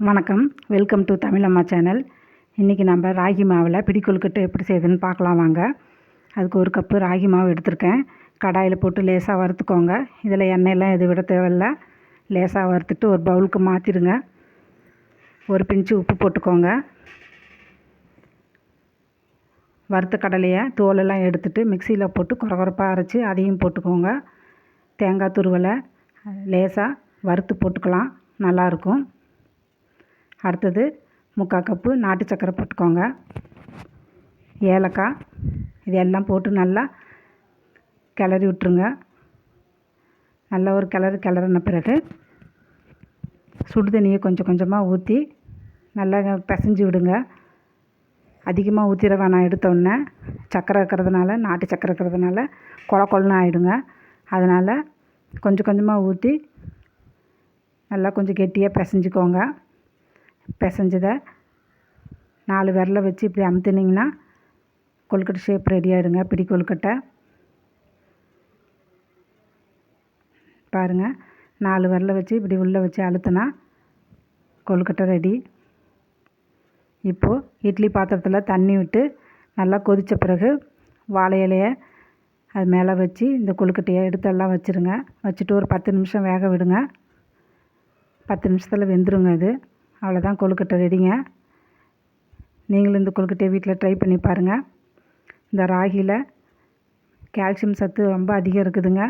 வணக்கம், welcome to தமிழம்மா channel. இன்றைக்கி நம்ம ராகி மாவில் பிடி கொழுக்கட்டை எப்படி செய்யுதுன்னு பார்க்கலாம் வாங்க. அதுக்கு ஒரு கப்பு ராகி மாவு எடுத்திருக்கேன். கடாயில் போட்டு லேசாக வறுத்துக்கோங்க. இதில் எண்ணெயெல்லாம் எது விட தேவையில்ல. லேசாக வறுத்துட்டு ஒரு பவுலுக்கு மாற்றிடுங்க. ஒரு பிஞ்சு உப்பு போட்டுக்கோங்க. வறுத்த கடலையை தோலெல்லாம் எடுத்துட்டு மிக்சியில் போட்டு கொரகொரப்பாக அரைச்சி அதையும் போட்டுக்கோங்க. தேங்காய் துருவலை லேசாக வறுத்து போட்டுக்கலாம், நல்லாயிருக்கும். அடுத்தது 3/4 கப்பு நாட்டு சர்க்கரை போட்டுக்கோங்க. ஏலக்காய் இதெல்லாம் போட்டு நல்லா கிளறி விட்டுருங்க. நல்லா ஒரு கிளறின பிறகு சுடு தண்ணியை கொஞ்சம் கொஞ்சமாக ஊற்றி நல்லா பிசைஞ்சு விடுங்க. அதிகமாக ஊற்றிட வேணாம். எடுத்தோடனே சர்க்கரை இருக்கிறதுனால, நாட்டு சர்க்கரை இருக்கிறதுனால கொல கொலன்னு ஆகிடுங்க. அதனால் கொஞ்சம் கொஞ்சமாக ஊற்றி நல்லா கொஞ்சம் கெட்டியாக பிசைஞ்சிக்கோங்க. பிசைஞ்சதை 4 விரலை வச்சு இப்படி அமுத்துனிங்கன்னா கொழுக்கட்டை ஷேப் ரெடி ஆகிடுங்க. பிடி கொழுக்கட்டை பாருங்கள், 4 விரலை வச்சு இப்படி உள்ளே வச்சு அழுத்தினா கொழுக்கட்டை ரெடி. இப்போது இட்லி பாத்திரத்தில் தண்ணி விட்டு நல்லா கொதித்த பிறகு வாழை இலையை அது மேலே வச்சு இந்த கொழுக்கட்டையை எடுத்தெல்லாம் வச்சுருங்க. வச்சுட்டு ஒரு 10 நிமிஷம் வேக விடுங்க. 10 நிமிஷத்தில் வெந்துருங்க. இது அவ்வளோதான், கொழுக்கட்டை ரெடிங்க. நீங்களும் இந்த கொழுக்கட்டையை வீட்டில் ட்ரை பண்ணி பாருங்கள். இந்த ராகியில் கால்சியம் சத்து ரொம்ப அதிகம் இருக்குதுங்க.